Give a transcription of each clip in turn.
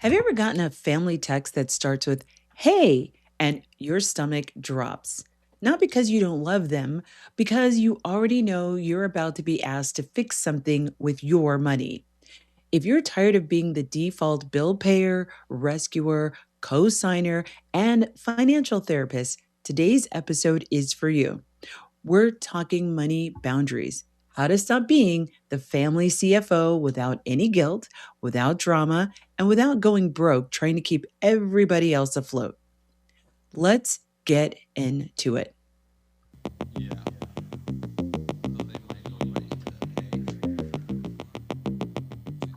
Have you ever gotten a family text that starts with, "Hey," and your stomach drops? Not because you don't love them, because you already know you're about to be asked to fix something with your money. If you're tired of being the default bill payer, rescuer, co signer, and financial therapist, today's episode is for you. We're talking money boundaries, how to stop being the family CFO without any guilt, without drama, and without going broke trying to keep everybody else afloat. Let's get into it.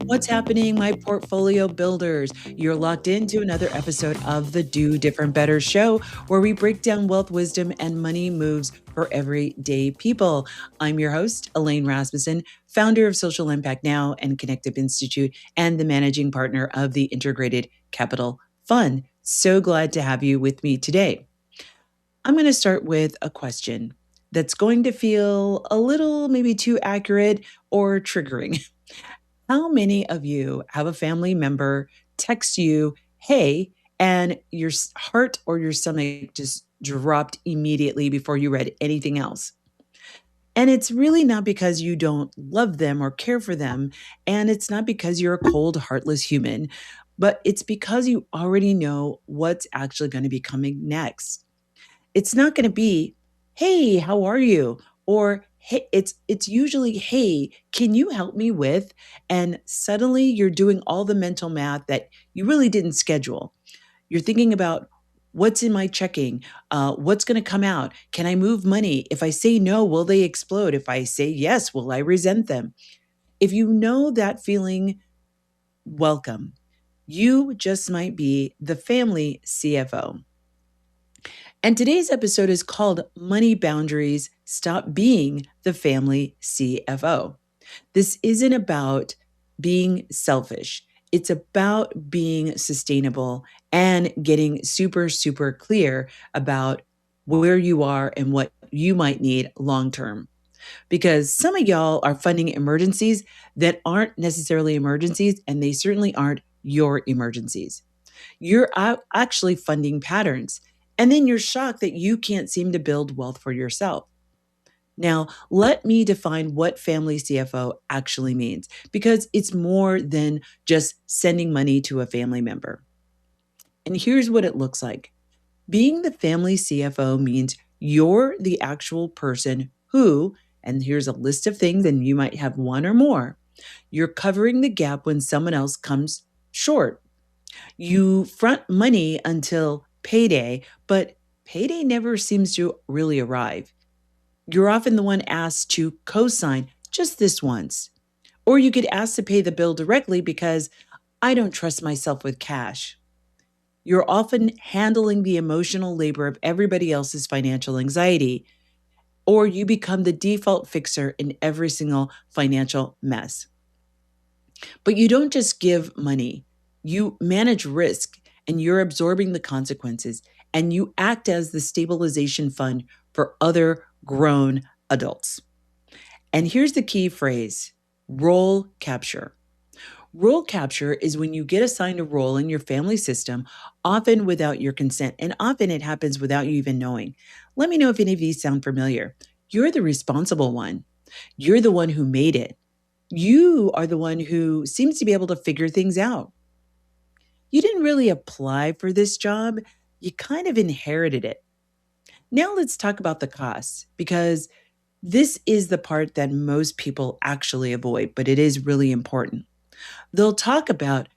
What's happening, my portfolio builders? You're locked into another episode of the Do Different Better show, where we break down wealth, wisdom, and money moves for everyday people. I'm your host, Elaine Rasmussen, founder of Social Impact Now and Connective Institute, and the managing partner of the Integrated Capital Fund. So glad to have you with me today. I'm going to start with a question that's going to feel a little maybe too accurate or triggering. How many of you have a family member text you, "Hey," and your heart or your stomach just dropped immediately before you read anything else? And it's really not because you don't love them or care for them. And it's not because you're a cold, heartless human, but it's because you already know what's actually going to be coming next. It's not going to be, "Hey, how are you?" Or hey, it's usually, "Hey, can you help me with?" And suddenly you're doing all the mental math that you really didn't schedule. You're thinking about, what's in my checking? What's going to come out? Can I move money? If I say no, will they explode? If I say yes, will I resent them? If you know that feeling, welcome. You just might be the family CFO. And today's episode is called Money Boundaries Stop Being the Family CFO. This isn't about being selfish, it's about being sustainable and getting super, super clear about where you are and what you might need long term. Because some of y'all are funding emergencies that aren't necessarily emergencies, and they certainly aren't your emergencies. You're actually funding patterns. And then you're shocked that you can't seem to build wealth for yourself. Now, let me define what family CFO actually means, because it's more than just sending money to a family member. And here's what it looks like. Being the family CFO means you're the actual person who, and here's a list of things, and you might have one or more, you're covering the gap when someone else comes short. You front money until payday, but payday never seems to really arrive. You're often the one asked to co sign just this once. Or you get asked to pay the bill directly because I don't trust myself with cash. You're often handling the emotional labor of everybody else's financial anxiety, or you become the default fixer in every single financial mess. But you don't just give money, you manage risk and you're absorbing the consequences, and you act as the stabilization fund for other grown adults. And here's the key phrase: role capture. Role capture is when you get assigned a role in your family system, often without your consent, and often it happens without you even knowing. Let me know if any of these sound familiar. You're the responsible one. You're the one who made it. You are the one who seems to be able to figure things out. You didn't really apply for this job, you kind of inherited it. Now let's talk about the costs, because this is the part that most people actually avoid, but it is really important. They'll talk about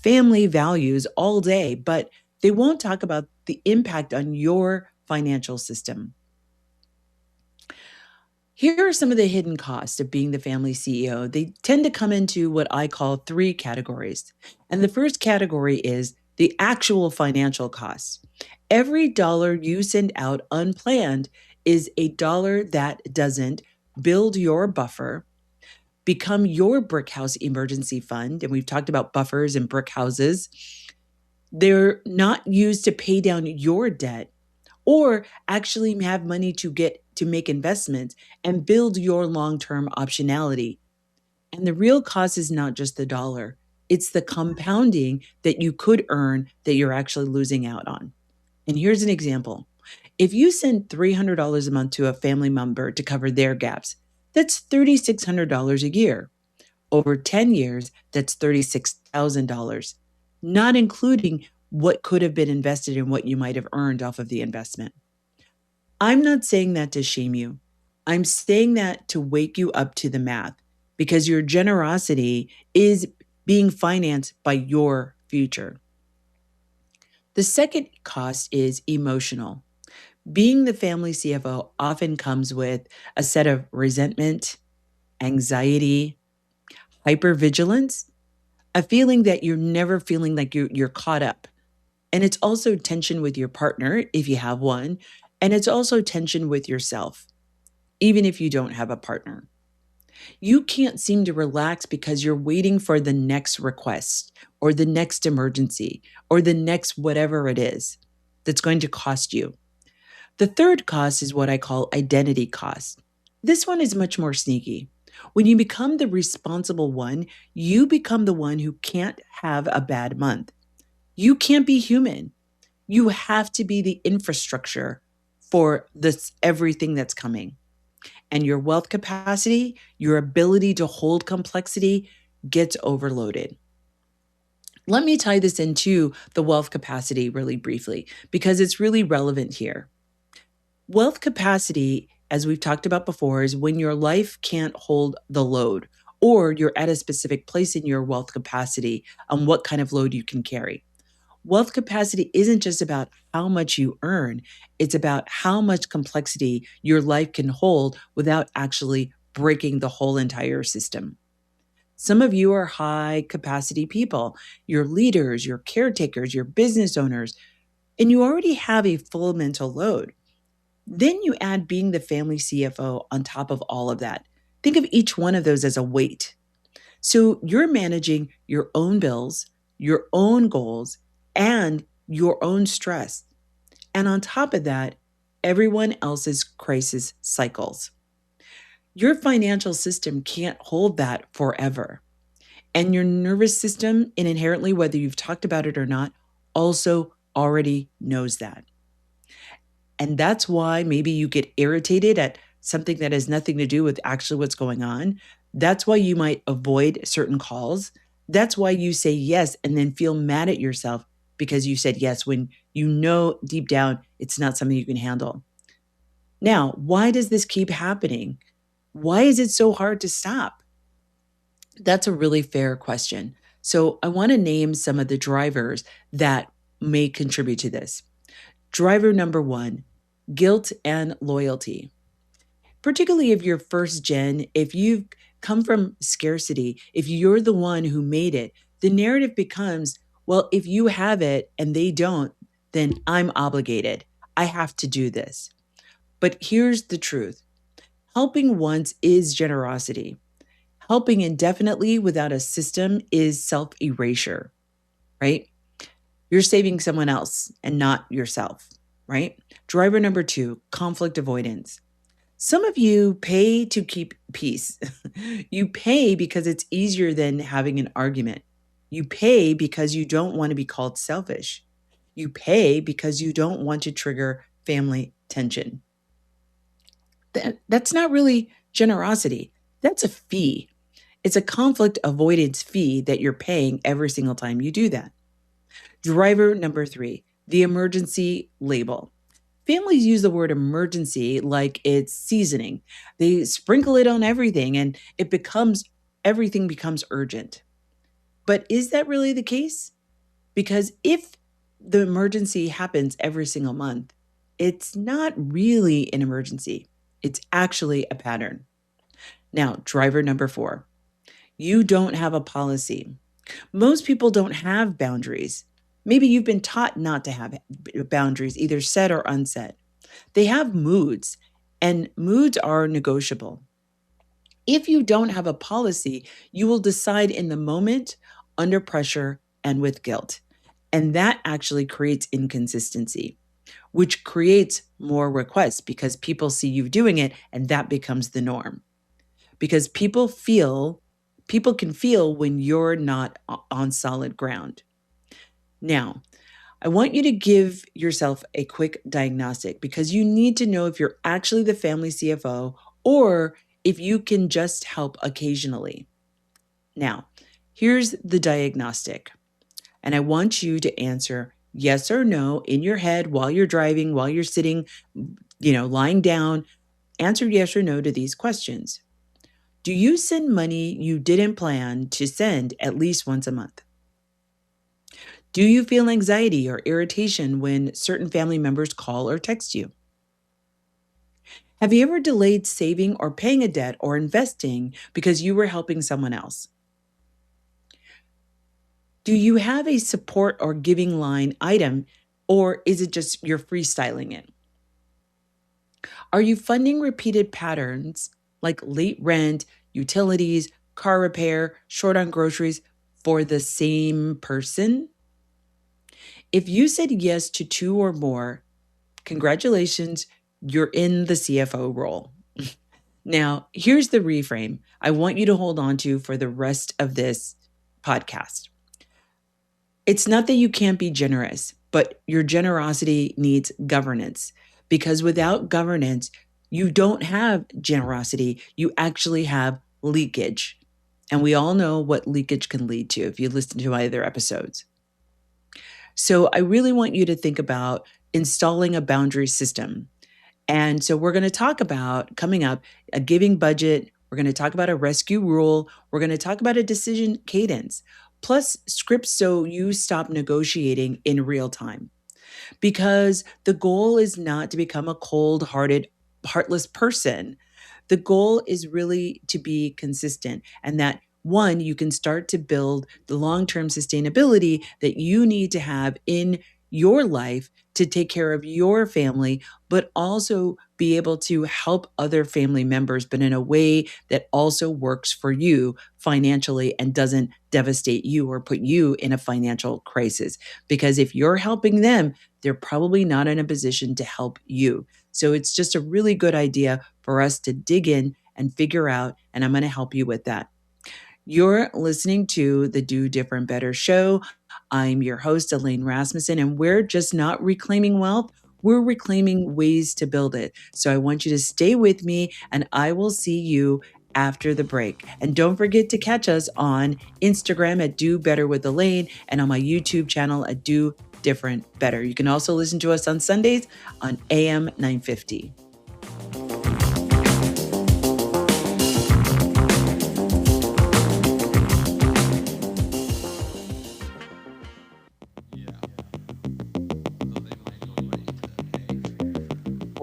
family values all day, but they won't talk about the impact on your financial system. Here are some of the hidden costs of being the family CEO. They tend to come into what I call three categories. And the first category is the actual financial costs. Every dollar you send out unplanned is a dollar that doesn't build your buffer, become your brick house emergency fund. And we've talked about buffers and brick houses. They're not used to pay down your debt or actually have money to get to make investments and build your long-term optionality. And the real cost is not just the dollar, It's the compounding that you could earn that you're actually losing out on. And here's an example. If you send $300 a month to a family member to cover their gaps, that's $3,600 a year. Over 10 years, that's $36,000, not including what could have been invested in what you might have earned off of the investment. I'm not saying that to shame you. I'm saying that to wake you up to the math because your generosity is being financed by your future. The second cost is emotional. Being the family CFO often comes with a set of resentment, anxiety, hypervigilance, a feeling that you're never feeling like you're caught up. And it's also tension with your partner, if you have one, and it's also tension with yourself, even if you don't have a partner. You can't seem to relax because you're waiting for the next request or the next emergency or the next whatever it is that's going to cost you. The third cost is what I call identity cost. This one is much more sneaky. When you become the responsible one, you become the one who can't have a bad month. You can't be human. You have to be the infrastructure for this everything that's coming. And your wealth capacity, your ability to hold complexity gets overloaded. Let me tie this into the wealth capacity really briefly because it's really relevant here. Wealth capacity, as we've talked about before, is when your life can't hold the load or you're at a specific place in your wealth capacity on what kind of load you can carry. Wealth capacity isn't just about how much you earn, it's about how much complexity your life can hold without actually breaking the whole entire system. Some of you are high capacity people, you're leaders, you're caretakers, you're business owners, and you already have a full mental load. Then you add being the family CFO on top of all of that. Think of each one of those as a weight. So you're managing your own bills, your own goals, and your own stress. And on top of that, everyone else's crisis cycles. Your financial system can't hold that forever. And your nervous system, and inherently, whether you've talked about it or not, also already knows that. And that's why maybe you get irritated at something that has nothing to do with actually what's going on. That's why you might avoid certain calls. That's why you say yes and then feel mad at yourself because you said yes when you know deep down it's not something you can handle. Now, why does this keep happening? Why is it so hard to stop? That's a really fair question. So I want to name some of the drivers that may contribute to this. Driver number one, guilt and loyalty. Particularly if you're first gen, if you've come from scarcity, if you're the one who made it, the narrative becomes, well, if you have it and they don't, then I'm obligated. I have to do this. But here's the truth. Helping once is generosity. Helping indefinitely without a system is self-erasure, right? You're saving someone else and not yourself, right? Driver number two, conflict avoidance. Some of you pay to keep peace. You pay because it's easier than having an argument. You pay because you don't want to be called selfish. You pay because you don't want to trigger family tension. That's not really generosity. That's a fee. It's a conflict avoidance fee that you're paying every single time you do that. Driver number three, the emergency label. Families use the word emergency like it's seasoning. They sprinkle it on everything and everything becomes urgent. But is that really the case? Because if the emergency happens every single month, it's not really an emergency. It's actually a pattern. Now, driver number four, you don't have a policy. Most people don't have boundaries. Maybe you've been taught not to have boundaries, either set or unset. They have moods, and moods are negotiable. If you don't have a policy, you will decide in the moment, under pressure, and with guilt. And that actually creates inconsistency, which creates more requests because people see you doing it, and that becomes the norm. Because people feel people can feel when you're not on solid ground. Now, I want you to give yourself a quick diagnostic because you need to know if you're actually the family CFO or if you can just help occasionally. Now, here's the diagnostic, and I want you to answer yes or no in your head while you're driving, while you're sitting, lying down. Answer yes or no to these questions. Do you send money you didn't plan to send at least once a month? Do you feel anxiety or irritation when certain family members call or text you? Have you ever delayed saving or paying a debt or investing because you were helping someone else? Do you have a support or giving line item, or is it just you're freestyling it? Are you funding repeated patterns like late rent, utilities, car repair, short on groceries for the same person? If you said yes to two or more, congratulations, you're in the CFO role. Now, here's the reframe I want you to hold on to for the rest of this podcast. It's not that you can't be generous, but your generosity needs governance because without governance, you don't have generosity. You actually have leakage. And we all know what leakage can lead to if you listen to my other episodes. So I really want you to think about installing a boundary system. And so we're going to talk about coming up a giving budget. We're going to talk about a rescue rule. We're going to talk about a decision cadence, plus scripts so you stop negotiating in real time. Because the goal is not to become a cold hearted, heartless person. The goal is really to be consistent and that one, you can start to build the long term sustainability that you need to have in your life to take care of your family, but also be able to help other family members, but in a way that also works for you financially and doesn't devastate you or put you in a financial crisis. Because if you're helping them, they're probably not in a position to help you. So it's just a really good idea for us to dig in and figure out, and I'm going to help you with that. You're listening to the Do Different Better show. I'm your host, Elaine Rasmussen, and we're just not reclaiming wealth. We're reclaiming ways to build it. So I want you to stay with me, and I will see you after the break. And don't forget to catch us on Instagram at Do Better with Elaine and on my YouTube channel at Do Different Better. You can also listen to us on Sundays on AM 950.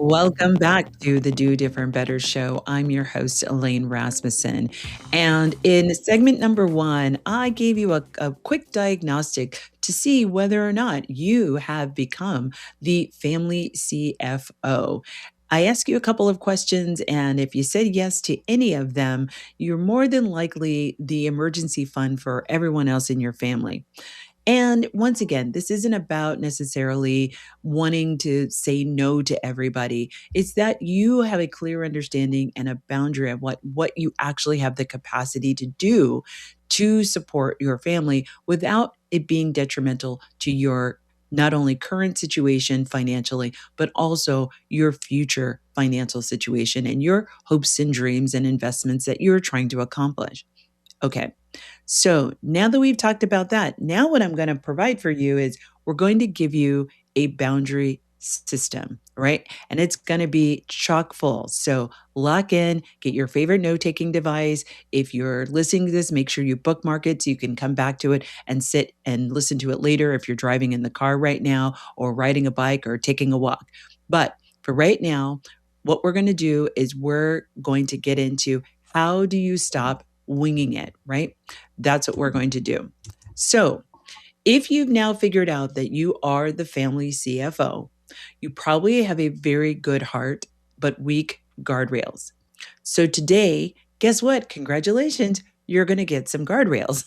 Welcome back to the Do Different Better show. I'm your host, Elaine Rasmussen. And in segment number one, I gave you a quick diagnostic to see whether or not you have become the family CFO. I asked you a couple of questions, and if you said yes to any of them, you're more than likely the emergency fund for everyone else in your family. And once again, this isn't about necessarily wanting to say no to everybody. It's that you have a clear understanding and a boundary of what you actually have the capacity to do to support your family without it being detrimental to your not only current situation financially, but also your future financial situation and your hopes and dreams and investments that you're trying to accomplish. Okay. So now that we've talked about that, now what I'm going to provide for you is we're going to give you a boundary system, right? And it's going to be chock full. So lock in, get your favorite note taking device. If you're listening to this, make sure you bookmark it so you can come back to it and sit and listen to it later if you're driving in the car right now or riding a bike or taking a walk. But for right now, what we're going to do is we're going to get into how do you stop winging it, right? That's what we're going to do. So if you've now figured out that you are the family CFO, you probably have a very good heart, but weak guardrails. So today, guess what? Congratulations, you're going to get some guardrails.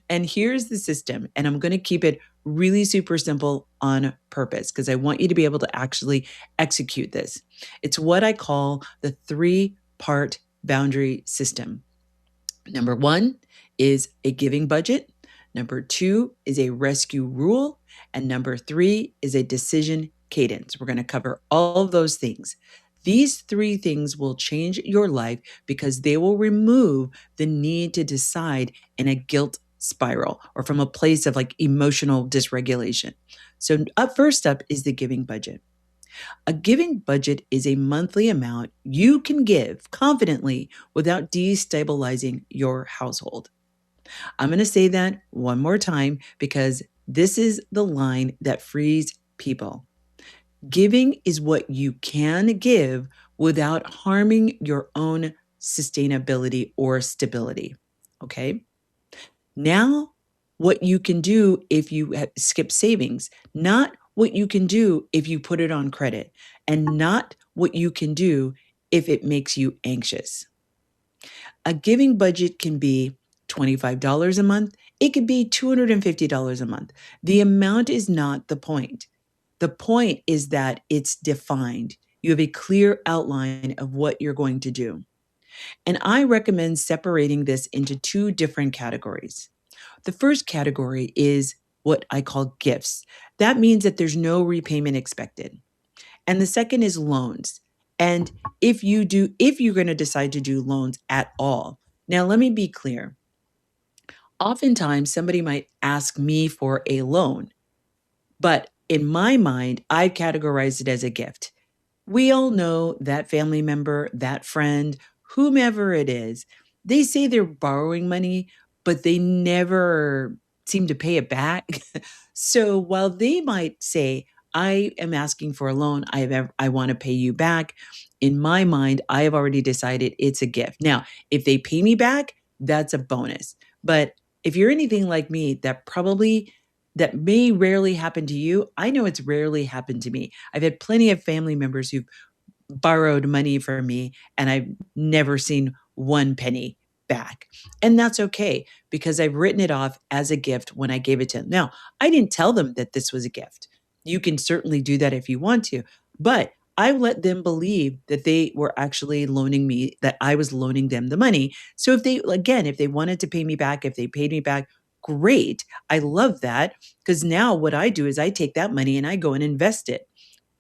And here's the system. And I'm going to keep it really super simple on purpose because I want you to be able to actually execute this. It's what I call the 3-part boundary system. Number one is a giving budget. Number two is a rescue rule. And number three is a decision cadence. We're going to cover all of those things. These three things will change your life because they will remove the need to decide in a guilt spiral or from a place of like emotional dysregulation. So, first up is the giving budget. A giving budget is a monthly amount you can give confidently without destabilizing your household. I'm going to say that one more time because this is the line that frees people. Giving is what you can give without harming your own sustainability or stability. Okay. Now, what you can do if you skip savings, not what you can do if you put it on credit, and not what you can do if it makes you anxious. A giving budget can be $25 a month. It could be $250 a month. The amount is not the point. The point is that it's defined. You have a clear outline of what you're going to do. And I recommend separating this into two different categories. The first category is what I call gifts. That means that there's no repayment expected. And the second is loans. And if you're going to decide to do loans at all. Now, let me be clear. Oftentimes, somebody might ask me for a loan, but in my mind, I categorize it as a gift. We all know that family member, that friend, whomever it is, they say they're borrowing money, but they never seem to pay it back. So while they might say, I am asking for a loan, I want to pay you back. In my mind, I have already decided it's a gift. Now, if they pay me back, that's a bonus. But if you're anything like me, that may rarely happen to you. I know it's rarely happened to me. I've had plenty of family members who've borrowed money from me and I've never seen one penny back. And that's okay because I've written it off as a gift when I gave it to them. Now, I didn't tell them that this was a gift. You can certainly do that if you want to, but I let them believe that they were actually loaning me, that I was loaning them the money. So if they wanted to pay me back, if they paid me back, great. I love that because now what I do is I take that money and I go and invest it,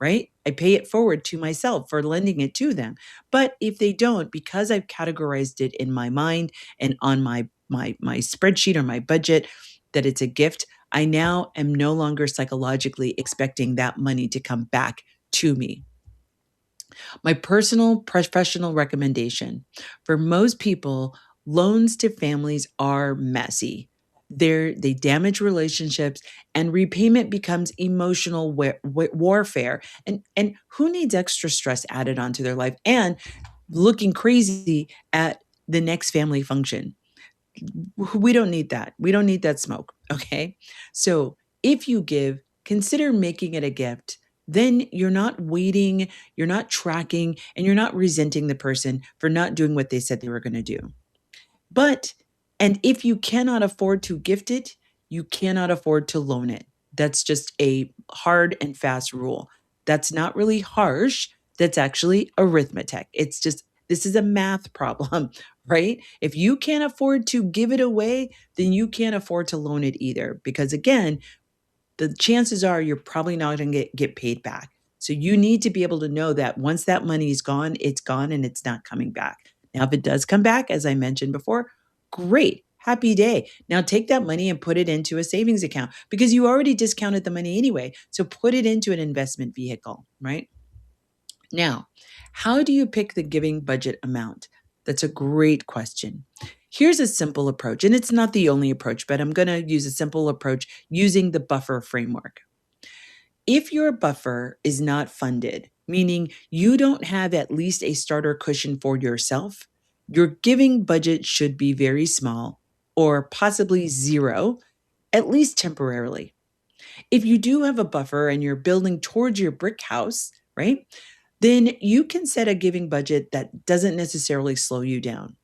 right? I pay it forward to myself for lending it to them. But if they don't, because I've categorized it in my mind and on my spreadsheet or my budget that it's a gift, I now am no longer psychologically expecting that money to come back to me. My personal professional recommendation for most people, loans to families are messy. They damage relationships and repayment becomes emotional warfare. And who needs extra stress added onto their life and looking crazy at the next family function? We don't need that. We don't need that smoke. Okay. So if you give, consider making it a gift. Then you're not waiting, you're not tracking, and you're not resenting the person for not doing what they said they were going to do. But, and if you cannot afford to gift it, you cannot afford to loan it. That's just a hard and fast rule. That's not really harsh. That's actually arithmetic. It's just, this is a math problem, right? If you can't afford to give it away, then you can't afford to loan it either. Because again, the chances are you're probably not going to get paid back. So you need to be able to know that once that money is gone and it's not coming back. Now, if it does come back, as I mentioned before, great, happy day. Now take that money and put it into a savings account because you already discounted the money anyway. So put it into an investment vehicle, right? Now, how do you pick the giving budget amount? That's a great question. Here's a simple approach, and it's not the only approach, but I'm going to use a simple approach using the buffer framework. If your buffer is not funded, meaning you don't have at least a starter cushion for yourself, your giving budget should be very small or possibly zero, at least temporarily. If you do have a buffer and you're building towards your brick house, right, then you can set a giving budget that doesn't necessarily slow you down.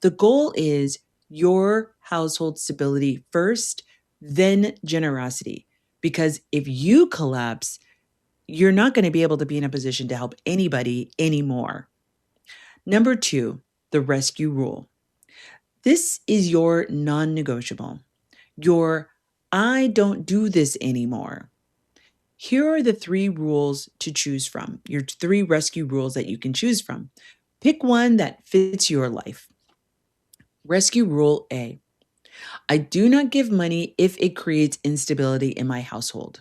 The goal is your household stability first, then generosity. Because if you collapse, you're not going to be able to be in a position to help anybody anymore. Number two, the rescue rule. This is your non negotiable. Your I don't do this anymore. Here are the three rules to choose from, your three rescue rules that you can choose from. Pick one that fits your life. Rescue rule A: I do not give money if it creates instability in my household.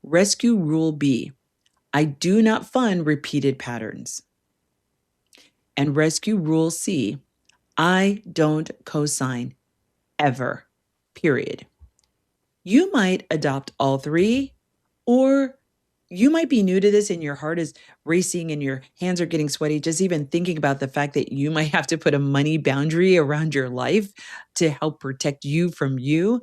Rescue rule B: I do not fund repeated patterns. And rescue rule C: I don't co-sign ever, period. You might adopt all three, or you might be new to this and your heart is racing and your hands are getting sweaty just even thinking about the fact that you might have to put a money boundary around your life to help protect you from you.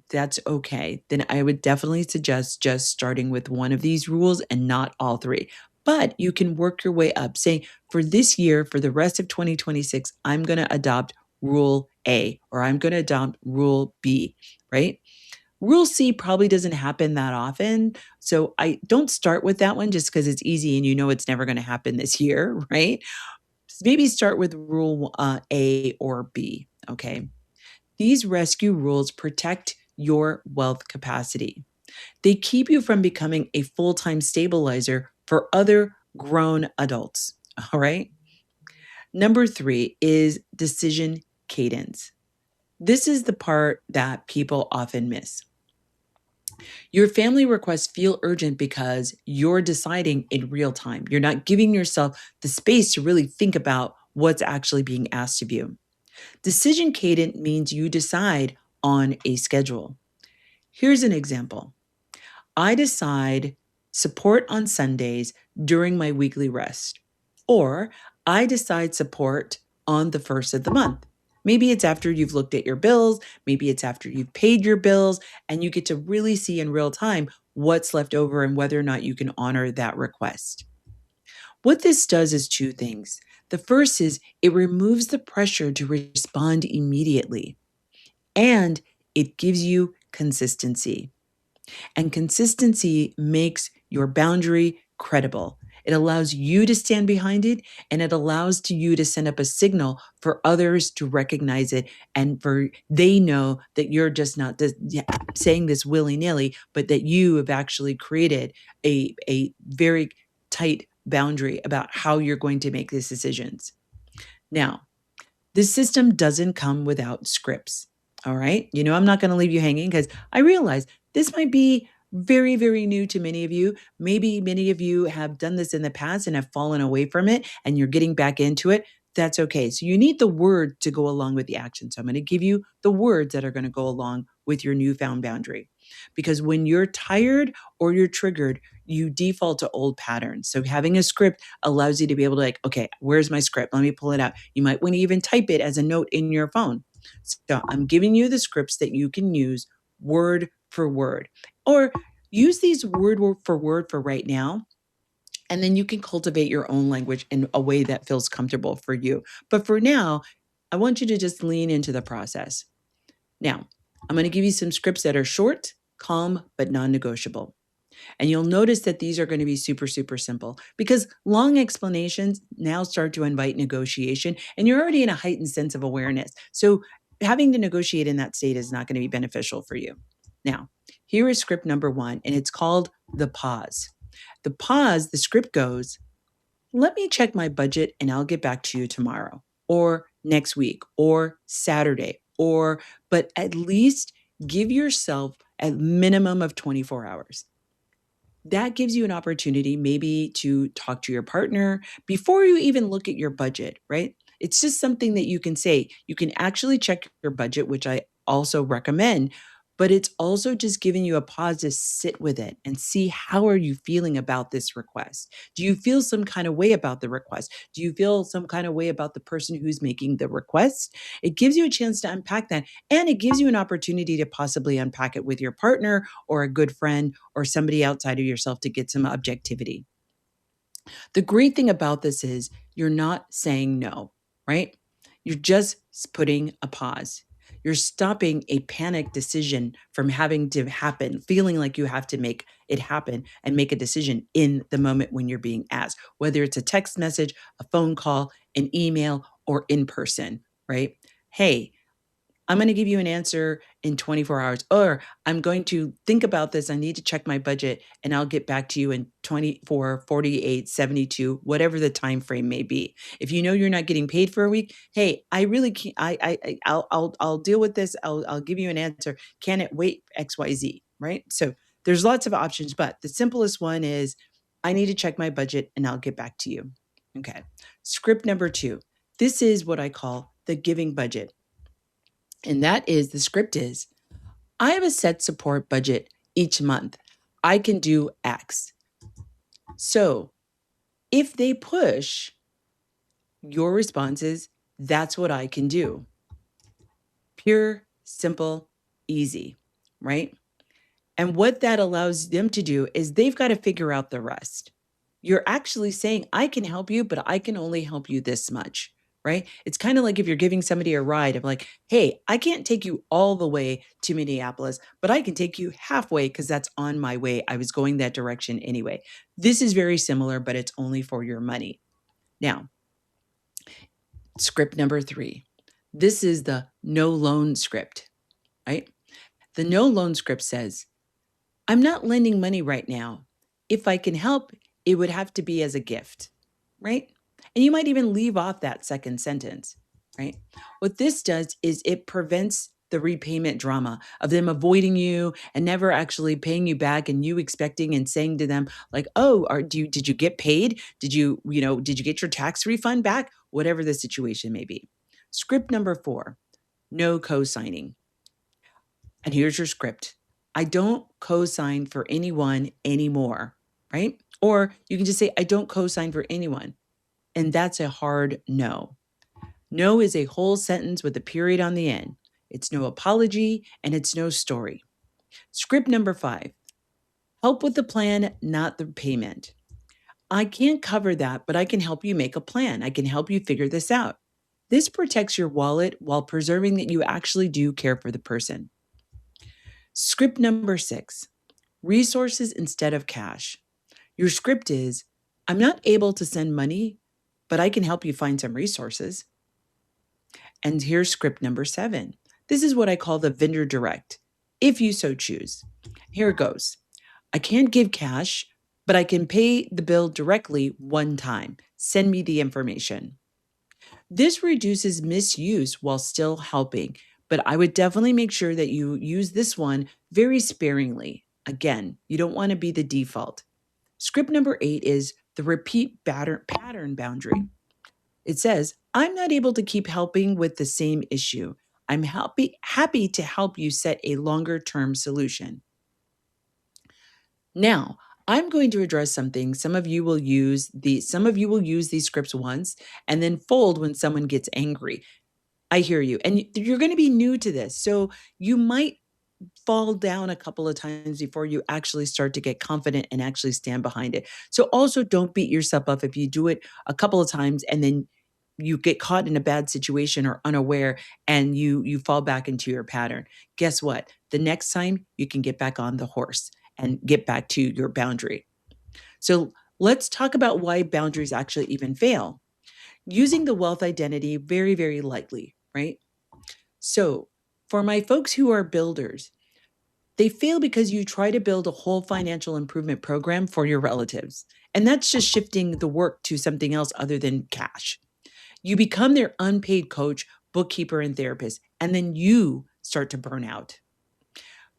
That's okay. Then I would definitely suggest just starting with one of these rules and not all three. But you can work your way up. Say, for this year, for the rest of 2026, I'm going to adopt rule A or I'm going to adopt rule B, right? Rule C probably doesn't happen that often. So I don't start with that one just because it's easy and you know it's never going to happen this year, right? Maybe start with rule A or B, okay? These rescue rules protect your wealth capacity. They keep you from becoming a full time stabilizer for other grown adults. All right. Number three is decision cadence. This is the part that people often miss. Your family requests feel urgent because you're deciding in real time. You're not giving yourself the space to really think about what's actually being asked of you. Decision cadent means you decide on a schedule. Here's an example. I decide support on Sundays during my weekly rest, or I decide support on the first of the month. Maybe it's after you've looked at your bills, maybe it's after you've paid your bills, and you get to really see in real time what's left over and whether or not you can honor that request. What this does is two things. The first is it removes the pressure to respond immediately, and it gives you consistency. And consistency makes your boundary credible. It allows you to stand behind it and it allows to you to send up a signal for others to recognize it and for they know that you're just not saying this willy-nilly, but that you have actually created a very tight boundary about how you're going to make these decisions. Now, this system doesn't come without scripts. All right. You know, I'm not going to leave you hanging because I realize this might be very, very new to many of you. Maybe many of you have done this in the past and have fallen away from it and you're getting back into it. That's okay. So you need the word to go along with the action. So I'm going to give you the words that are going to go along with your newfound boundary. Because when you're tired or you're triggered, you default to old patterns. So having a script allows you to be able to like, okay, where's my script? Let me pull it out. You might want to even type it as a note in your phone. So I'm giving you the scripts that you can use word for word, or use these word for right now. And then you can cultivate your own language in a way that feels comfortable for you. But for now, I want you to just lean into the process. Now, I'm going to give you some scripts that are short, calm, but non-negotiable. And you'll notice that these are going to be super, super simple because long explanations now start to invite negotiation and you're already in a heightened sense of awareness. So having to negotiate in that state is not going to be beneficial for you. Now, here is script number one, and it's called the pause. The pause, the script goes, let me check my budget and I'll get back to you tomorrow or next week or Saturday but at least give yourself a minimum of 24 hours. That gives you an opportunity maybe to talk to your partner before you even look at your budget, right? It's just something that you can say. You can actually check your budget, which I also recommend, but it's also just giving you a pause to sit with it and see how are you feeling about this request? Do you feel some kind of way about the request? Do you feel some kind of way about the person who's making the request? It gives you a chance to unpack that and it gives you an opportunity to possibly unpack it with your partner or a good friend or somebody outside of yourself to get some objectivity. The great thing about this is you're not saying no, right? You're just putting a pause. You're stopping a panic decision from having to happen, feeling like you have to make it happen and make a decision in the moment when you're being asked, whether it's a text message, a phone call, an email, or in person. right? Hey, I'm going to give you an answer in 24 hours, or I'm going to think about this. I need to check my budget and I'll get back to you in 24, 48, 72, whatever the time frame may be. If you know you're not getting paid for a week, hey, I really can't, I'll deal with this. I'll give you an answer. Can it wait XYZ, right? So there's lots of options, but the simplest one is I need to check my budget and I'll get back to you. Okay. Script number 2. This is what I call the giving budget. And that is the script is I have a set support budget each month. I can do X. So if they push, your response is that's what I can do. Pure, simple, easy, right? And what that allows them to do is they've got to figure out the rest. You're actually saying, I can help you, but I can only help you this much, right? It's kind of like if you're giving somebody a ride of like, hey, I can't take you all the way to Minneapolis, but I can take you halfway because that's on my way. I was going that direction anyway. This is very similar, but it's only for your money. Now, script number 3. This is the no loan script, right? The no loan script says, I'm not lending money right now. If I can help, it would have to be as a gift, right? And you might even leave off that second sentence, right? What this does is it prevents the repayment drama of them avoiding you and never actually paying you back, and you expecting and saying to them like, "Oh, did you get paid? Did you get your tax refund back?" Whatever the situation may be. Script number 4, no co-signing. And here's your script. I don't co-sign for anyone anymore, right? Or you can just say, I don't co-sign for anyone. And that's a hard no. No is a whole sentence with a period on the end. It's no apology and it's no story. Script number 5, help with the plan, not the payment. I can't cover that, but I can help you make a plan. I can help you figure this out. This protects your wallet while preserving that you actually do care for the person. Script number 6, resources instead of cash. Your script is, I'm not able to send money, but I can help you find some resources. And here's script number 7. This is what I call the vendor direct, if you so choose. Here it goes. I can't give cash, but I can pay the bill directly one time. Send me the information. This reduces misuse while still helping, but I would definitely make sure that you use this one very sparingly. Again, you don't want to be the default. Script number 8 is the repeat pattern boundary. It says, I'm not able to keep helping with the same issue. I'm happy to help you set a longer term solution. Now, I'm going to address something. Some of you will use these scripts once and then fold when someone gets angry. I hear you. And you're going to be new to this. So you might fall down a couple of times before you actually start to get confident and actually stand behind it. So also don't beat yourself up if you do it a couple of times and then you get caught in a bad situation or unaware and you fall back into your pattern. Guess what? The next time you can get back on the horse and get back to your boundary. So let's talk about why boundaries actually even fail. Using the wealth identity very, very lightly, right? So for my folks who are builders, they fail because you try to build a whole financial improvement program for your relatives. And that's just shifting the work to something else other than cash. You become their unpaid coach, bookkeeper, and therapist, and then you start to burn out.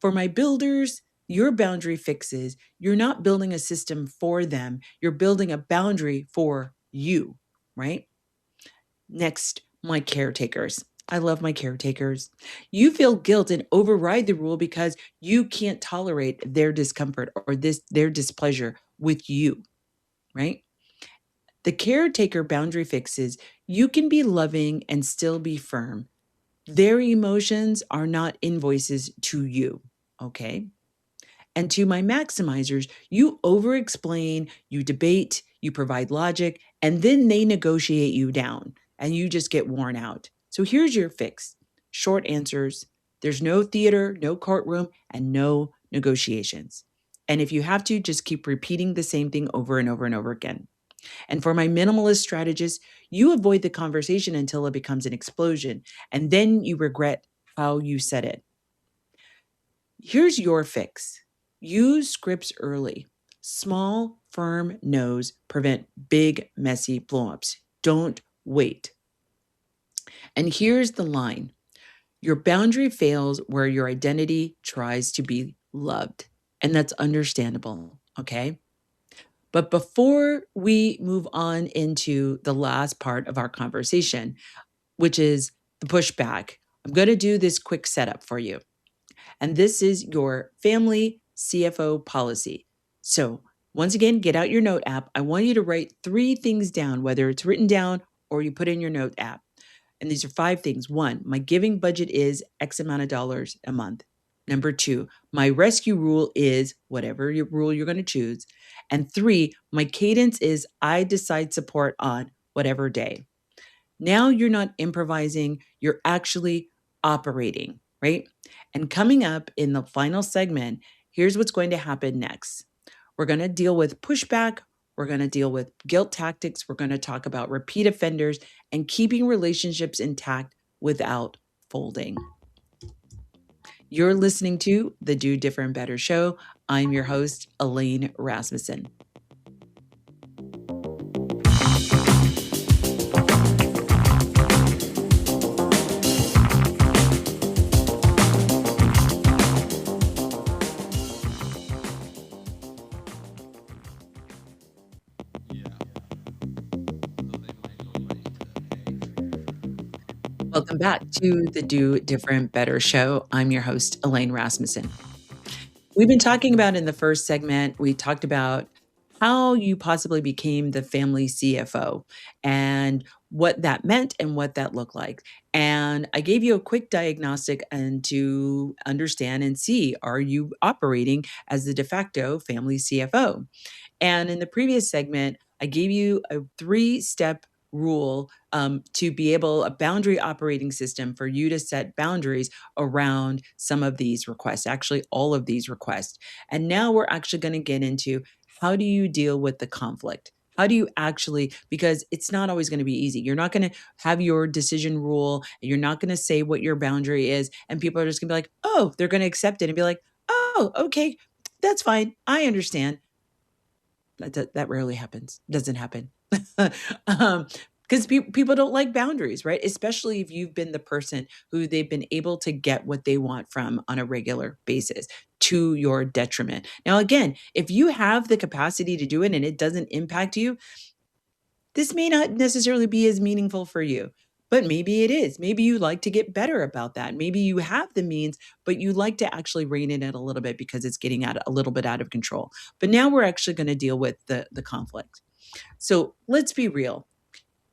For my builders, your boundary fixes, you're not building a system for them, you're building a boundary for you, right? Next, my caretakers. I love my caretakers. You feel guilt and override the rule because you can't tolerate their discomfort or their displeasure with you, right? The caretaker boundary fixes you can be loving and still be firm. Their emotions are not invoices to you, okay? And to my maximizers, you over explain, you debate, you provide logic, and then they negotiate you down and you just get worn out. So here's your fix short answers. There's no theater, no courtroom, and no negotiations. And if you have to, just keep repeating the same thing over and over and over again. And for my minimalist strategist, you avoid the conversation until it becomes an explosion, and then you regret how you said it. Here's your fix: use scripts early. Small, firm no's prevent big, messy blowups. Don't wait. And here's the line: your boundary fails where your identity tries to be loved. And that's understandable. Okay. But before we move on into the last part of our conversation, which is the pushback, I'm going to do this quick setup for you. And this is your family CFO policy. So, once again, get out your note app. I want you to write 3 things down, whether it's written down or you put in your note app. And these are 5 things. 1, my giving budget is X amount of dollars a month. Number 2, my rescue rule is whatever your rule you're going to choose. And 3, my cadence is I decide support on whatever day. Now you're not improvising, you're actually operating, right? And coming up in the final segment, here's what's going to happen next. We're going to deal with pushback. We're going to deal with guilt tactics. We're going to talk about repeat offenders and keeping relationships intact without folding. You're listening to the Do Different Better show. I'm your host, Elaine Rasmussen. Welcome back to the Do Different Better show. I'm your host, Elaine Rasmussen. We've been talking about in the first segment, we talked about how you possibly became the family CFO and what that meant and what that looked like. And I gave you a quick diagnostic and to understand and see, are you operating as the de facto family CFO? And in the previous segment, I gave you a 3-step rule to be able, a boundary operating system for you to set boundaries around some of these requests, actually all of these requests. And now we're actually going to get into how do you deal with the conflict? How do you actually, because it's not always going to be easy. You're not going to have your decision rule. You're not going to say what your boundary is. And people are just going to be like, oh, they're going to accept it and be like, oh, okay, that's fine. I understand. That rarely happens. Doesn't happen. Because people don't like boundaries, right? Especially if you've been the person who they've been able to get what they want from on a regular basis to your detriment. Now, again, if you have the capacity to do it and it doesn't impact you, this may not necessarily be as meaningful for you, but maybe it is. Maybe you like to get better about that. Maybe you have the means, but you like to actually rein it in a little bit because it's getting a little bit out of control. But now we're actually going to deal with the conflict. So let's be real.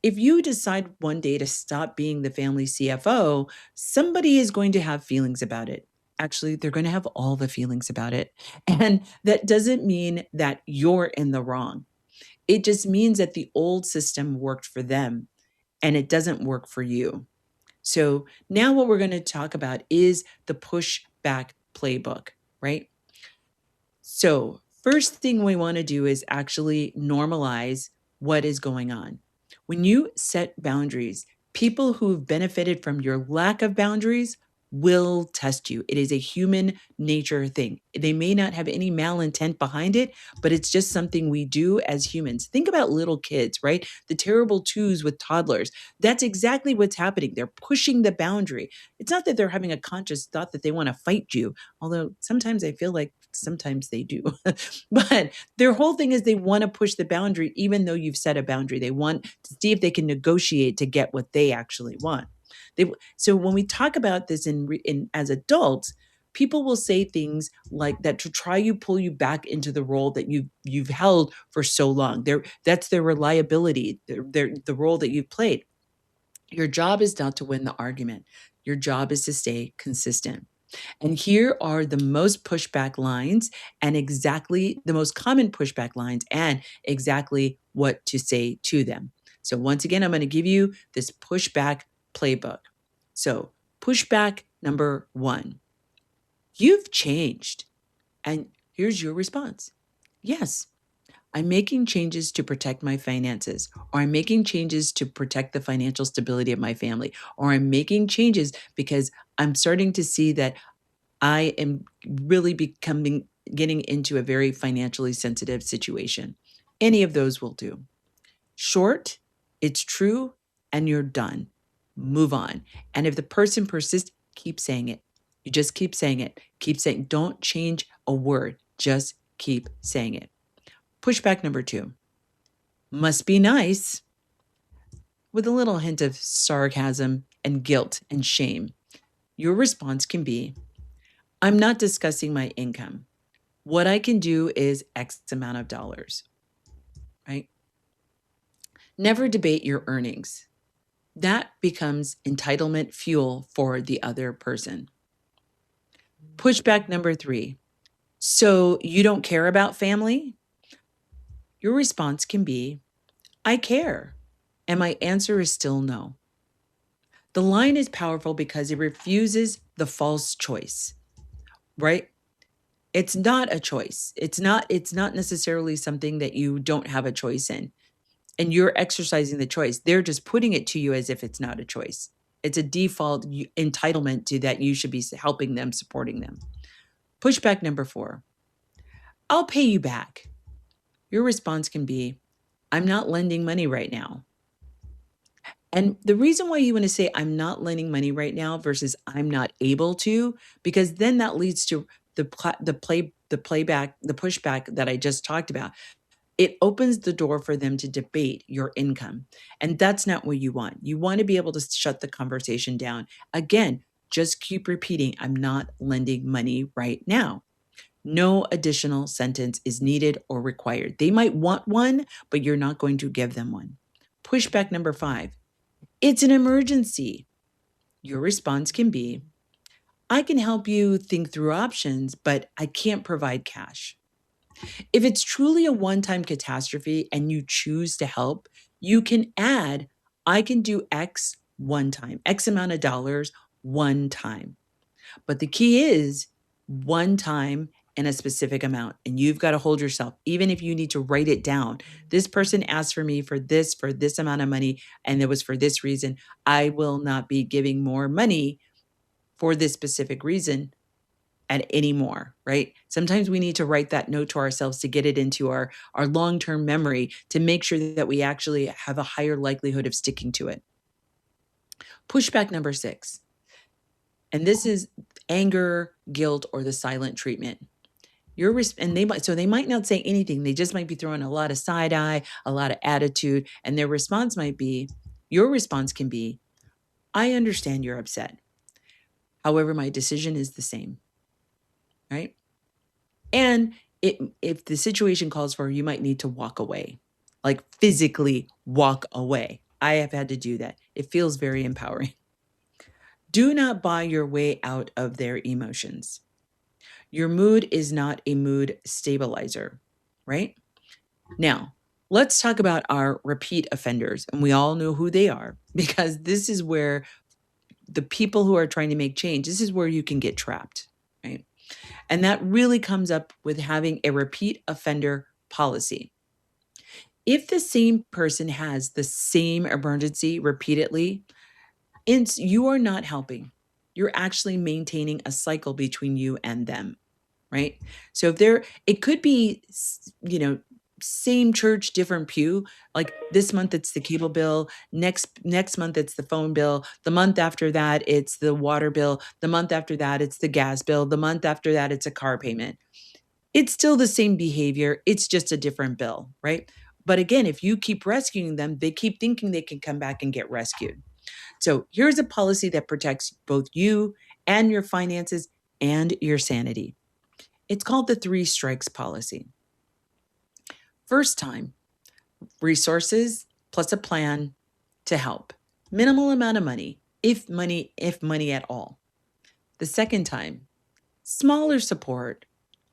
If you decide one day to stop being the family CFO, somebody is going to have feelings about it. Actually, they're going to have all the feelings about it. And that doesn't mean that you're in the wrong. It just means that the old system worked for them and it doesn't work for you. So now what we're going to talk about is the pushback playbook, right? So first thing we want to do is actually normalize what is going on. When you set boundaries, people who've benefited from your lack of boundaries will test you. It is a human nature thing. They may not have any malintent behind it, but it's just something we do as humans. Think about little kids, right? The terrible twos with toddlers. That's exactly what's happening. They're pushing the boundary. It's not that they're having a conscious thought that they want to fight you, although sometimes I feel like sometimes they do. But their whole thing is they want to push the boundary, even though you've set a boundary. They want to see if they can negotiate to get what they actually want. So when we talk about this in as adults, people will say things like that to try you pull you back into the role that you've held for so long. That's their reliability, the role that you've played. Your job is not to win the argument. Your job is to stay consistent. And here are the most pushback lines and exactly the most common pushback lines and exactly what to say to them. So once again, I'm going to give you this pushback playbook. So pushback number 1, you've changed. And here's your response. Yes, I'm making changes to protect my finances, or I'm making changes to protect the financial stability of my family, or I'm making changes because I'm starting to see that I am really getting into a very financially sensitive situation. Any of those will do. Short, it's true, and you're done. Move on. And if the person persists, keep saying it. You just keep saying it. Keep saying, don't change a word. Just keep saying it. Pushback number 2. Must be nice, with a little hint of sarcasm and guilt and shame. Your response can be, I'm not discussing my income. What I can do is X amount of dollars, right? Never debate your earnings. That becomes entitlement fuel for the other person. Pushback number 3. So you don't care about family? Your response can be, I care. And my answer is still no. The line is powerful because it refuses the false choice, right? It's not a choice. It's not necessarily something that you don't have a choice in. And you're exercising the choice. They're just putting it to you as if it's not a choice. It's a default entitlement to that you should be helping them, supporting them. Pushback number 4. I'll pay you back. Your response can be, I'm not lending money right now. And the reason why you want to say I'm not lending money right now versus I'm not able to, because then that leads to the pushback that I just talked about. It opens the door for them to debate your income. And that's not what you want. You want to be able to shut the conversation down. Again, just keep repeating, I'm not lending money right now. No additional sentence is needed or required. They might want one, but you're not going to give them one. Pushback number 5. It's an emergency. Your response can be, I can help you think through options, but I can't provide cash. If it's truly a one-time catastrophe and you choose to help, you can add, I can do X one time, X amount of dollars one time. But the key is one time and a specific amount. And you've got to hold yourself, even if you need to write it down. This person asked for me for this amount of money, and it was for this reason. I will not be giving more money for this specific reason at any more, right? Sometimes we need to write that note to ourselves to get it into our long-term memory to make sure that we actually have a higher likelihood of sticking to it. Pushback number 6. And this is anger, guilt, or the silent treatment. They might not say anything. They just might be throwing a lot of side eye, a lot of attitude, and their response might be, your response can be, I understand you're upset. However, my decision is the same, right? And if the situation calls for, you might need to walk away, like physically walk away. I have had to do that. It feels very empowering. Do not buy your way out of their emotions. Your mood is not a mood stabilizer, right? Now, let's talk about our repeat offenders. And we all know who they are because this is where the people who are trying to make change, this is where you can get trapped, right? And that really comes up with having a repeat offender policy. If the same person has the same emergency repeatedly, you are not helping. You're actually maintaining a cycle between you and them, right? So it could be, same church, different pew. Like this month it's the cable bill, next month it's the phone bill, the month after that it's the water bill, the month after that it's the gas bill, the month after that it's a car payment. It's still the same behavior, it's just a different bill, right? But again, if you keep rescuing them, they keep thinking they can come back and get rescued. So here's a policy that protects both you and your finances and your sanity. It's called the 3 strikes policy. First time, resources plus a plan to help. Minimal amount of money, if money at all. The second time, smaller support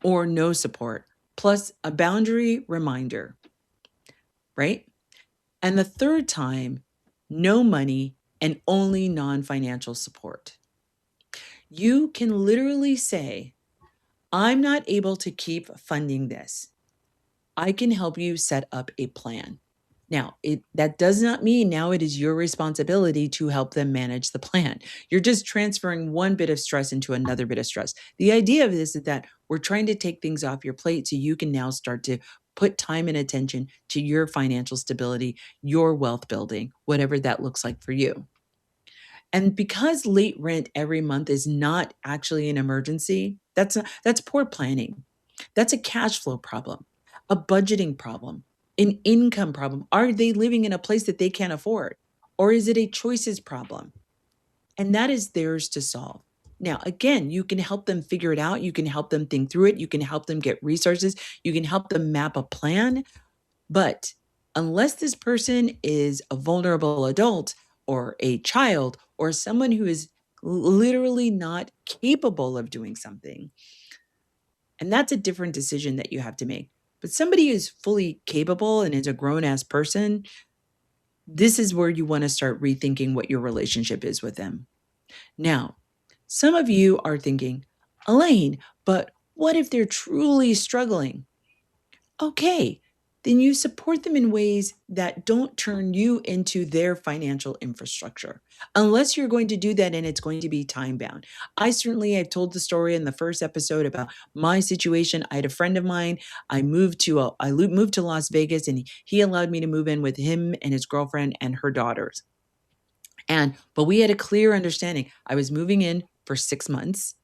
or no support, plus a boundary reminder, right? And the third time, no money and only non-financial support. You can literally say, I'm not able to keep funding this. I can help you set up a plan. Now, that does not mean now it is your responsibility to help them manage the plan. You're just transferring one bit of stress into another bit of stress. The idea of this is that we're trying to take things off your plate so you can now start to put time and attention to your financial stability, your wealth building, whatever that looks like for you. And because late rent every month is not actually an emergency, that's poor planning. That's a cash flow problem, a budgeting problem, an income problem. Are they living in a place that they can't afford? Or is it a choices problem? And that is theirs to solve. Now, again, you can help them figure it out. You can help them think through it. You can help them get resources. You can help them map a plan. But unless this person is a vulnerable adult or a child or someone who is literally not capable of doing something, and that's a different decision that you have to make. But somebody who's fully capable and is a grown ass person, this is where you want to start rethinking what your relationship is with them. Now, some of you are thinking, Elaine, but what if they're truly struggling? Okay, then you support them in ways that don't turn you into their financial infrastructure. Unless you're going to do that and it's going to be time bound. I certainly have told the story in the first episode about my situation. I had a friend of mine. I moved to Las Vegas, and he allowed me to move in with him and his girlfriend and her daughters. But we had a clear understanding. I was moving in for 6 months.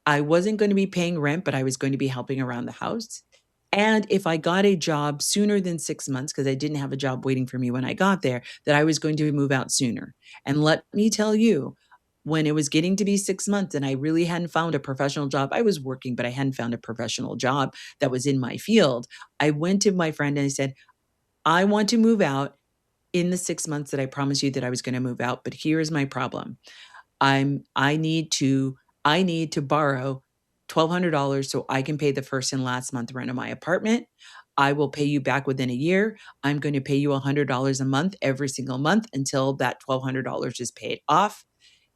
I wasn't going to be paying rent, but I was going to be helping around the house. And if I got a job sooner than 6 months, because I didn't have a job waiting for me when I got there, that I was going to move out sooner. And let me tell you, when it was getting to be 6 months and I really hadn't found a professional job, I was working, but I hadn't found a professional job that was in my field. I went to my friend and I said, I want to move out in the 6 months that I promised you that I was going to move out, but here is my problem. I need to borrow $1,200 so I can pay the first and last month rent of my apartment. I will pay you back within a year. I'm going to pay you $100 a month every single month until that $1,200 is paid off.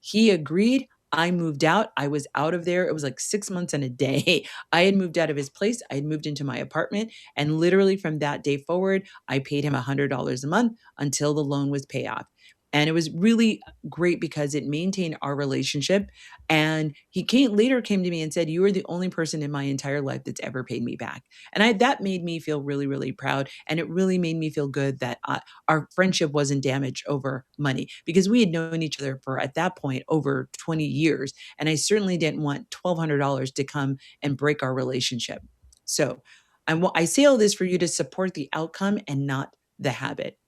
He agreed. I moved out. I was out of there. It was like 6 months and a day. I had moved out of his place. I had moved into my apartment. And literally from that day forward, I paid him $100 a month until the loan was paid off. And it was really great because it maintained our relationship. And later came to me and said, "You are the only person in my entire life that's ever paid me back." And that made me feel really, really proud. And it really made me feel good that our friendship wasn't damaged over money, because we had known each other for, at that point, over 20 years. And I certainly didn't want $1,200 to come and break our relationship. So I say all this for you to support the outcome and not the habit.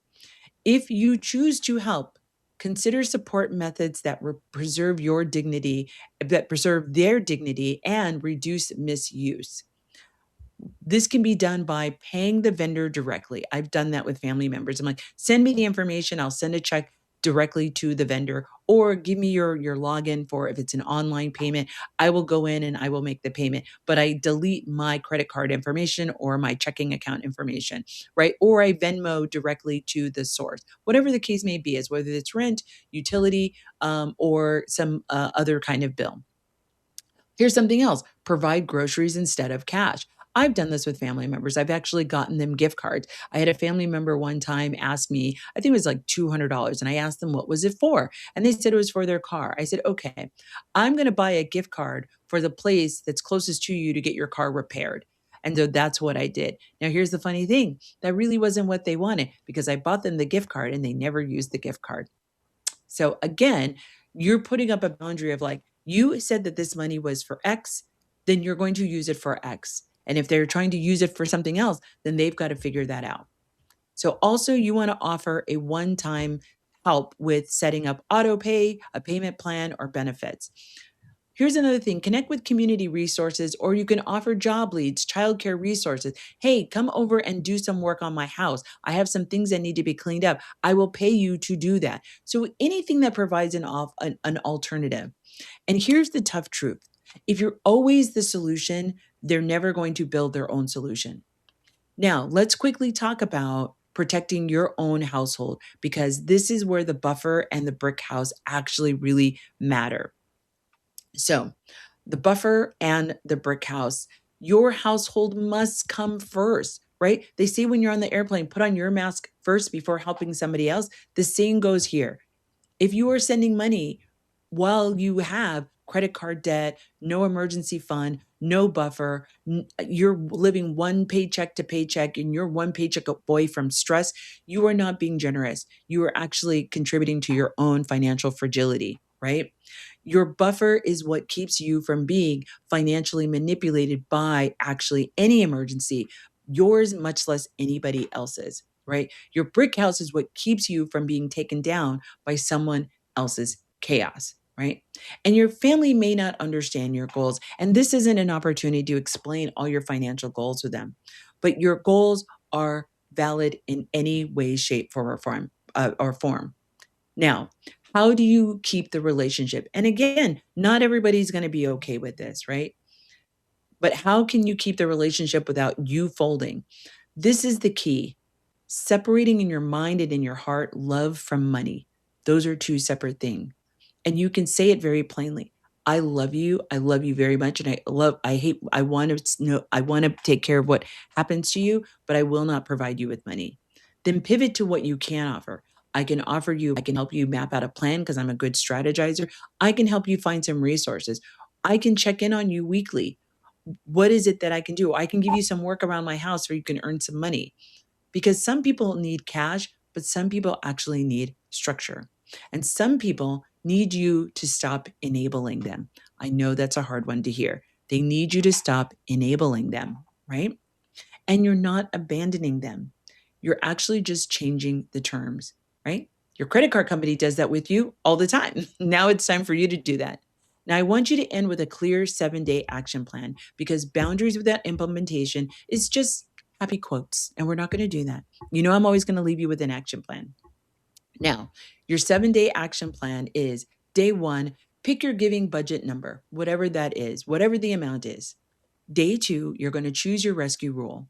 If you choose to help, consider support methods that preserve your dignity, that preserve their dignity and reduce misuse. This can be done by paying the vendor directly. I've done that with family members. I'm like, send me the information. I'll send a check directly to the vendor, or give me your login for, if it's an online payment, I will go in and I will make the payment, but I delete my credit card information or my checking account information, right? Or I Venmo directly to the source, whatever the case may be, is whether it's rent, utility, or some other kind of bill. Here's something else: provide groceries instead of cash. I've done this with family members. I've actually gotten them gift cards. I had a family member one time ask me, I think it was like $200, and I asked them what was it for? And they said it was for their car. I said, okay, I'm going to buy a gift card for the place that's closest to you to get your car repaired. And so that's what I did. Now, here's the funny thing: that really wasn't what they wanted, because I bought them the gift card and they never used the gift card. So again, you're putting up a boundary of like, you said that this money was for X, then you're going to use it for X. And if they're trying to use it for something else, then they've got to figure that out. So also, you want to offer a one-time help with setting up auto pay, a payment plan, or benefits. Here's another thing: connect with community resources, or you can offer job leads, childcare resources. Hey, come over and do some work on my house. I have some things that need to be cleaned up. I will pay you to do that. So anything that provides an alternative. And here's the tough truth: if you're always the solution, they're never going to build their own solution. Now, let's quickly talk about protecting your own household, because this is where the buffer and the brick house actually really matter. So, the buffer and the brick house, your household must come first. right? They say when you're on the airplane, put on your mask first before helping somebody else. The same goes here. If you are sending money while you have credit card debt, no emergency fund, no buffer, you're living one paycheck to paycheck and you're one paycheck away from stress, you are not being generous. You are actually contributing to your own financial fragility, right? Your buffer is what keeps you from being financially manipulated by actually any emergency, yours, much less anybody else's, right? Your brick house is what keeps you from being taken down by someone else's chaos, right? And your family may not understand your goals. And this isn't an opportunity to explain all your financial goals to them, but your goals are valid in any way, shape, or form. Now, how do you keep the relationship? And again, not everybody's going to be okay with this, right? But how can you keep the relationship without you folding? This is the key. Separating in your mind and in your heart love from money. Those are two separate things. And you can say it very plainly. I love you. I love you very much. And I want to know, I want to take care of what happens to you, but I will not provide you with money. Then pivot to what you can offer. I can help you map out a plan because I'm a good strategizer. I can help you find some resources. I can check in on you weekly. What is it that I can do? I can give you some work around my house where you can earn some money because some people need cash, but some people actually need structure. And some people need you to stop enabling them. I know that's a hard one to hear. They need you to stop enabling them, right? And you're not abandoning them. You're actually just changing the terms, right? Your credit card company does that with you all the time. Now it's time for you to do that. Now, I want you to end with a clear 7-day action plan because boundaries without implementation is just happy quotes, and we're not going to do that. You know, I'm always going to leave you with an action plan. Now, your 7-day action plan is day one, pick your giving budget number, whatever that is, whatever the amount is. Day two, you're going to choose your rescue rule.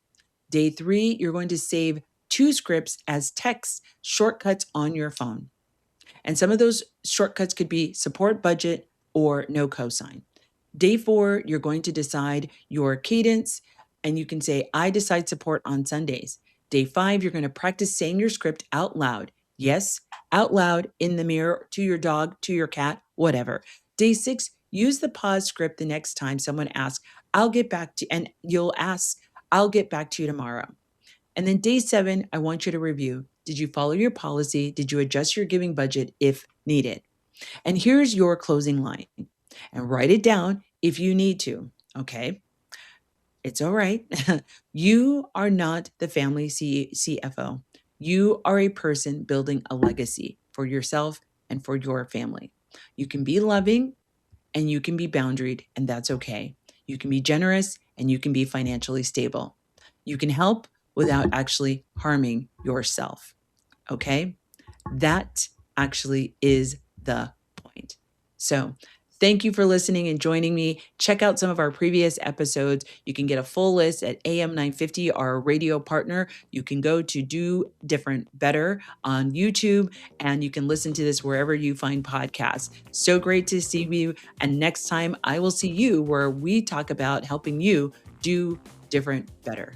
Day three, you're going to save 2 scripts as text shortcuts on your phone. And some of those shortcuts could be support budget or no cosign. Day four, you're going to decide your cadence and you can say, I decide support on Sundays. Day five, you're going to practice saying your script out loud. Yes, out loud in the mirror, to your dog, to your cat, whatever. Day six, use the pause script the next time someone asks, I'll get back to, and you'll ask, I'll get back to you tomorrow. And then day seven, I want you to review. Did you follow your policy? Did you adjust your giving budget if needed? And here's your closing line. And write it down if you need to. Okay. It's all right. You are not the family CFO. You are a person building a legacy for yourself and for your family. You can be loving and you can be boundaried, and that's okay. You can be generous and you can be financially stable. You can help without actually harming yourself. Okay? That actually is the point. So, thank you for listening and joining me. Check out some of our previous episodes. You can get a full list at AM 950, our radio partner. You can go to Do Different Better on YouTube, and you can listen to this wherever you find podcasts. So great to see you. And next time, I will see you where we talk about helping you do different better.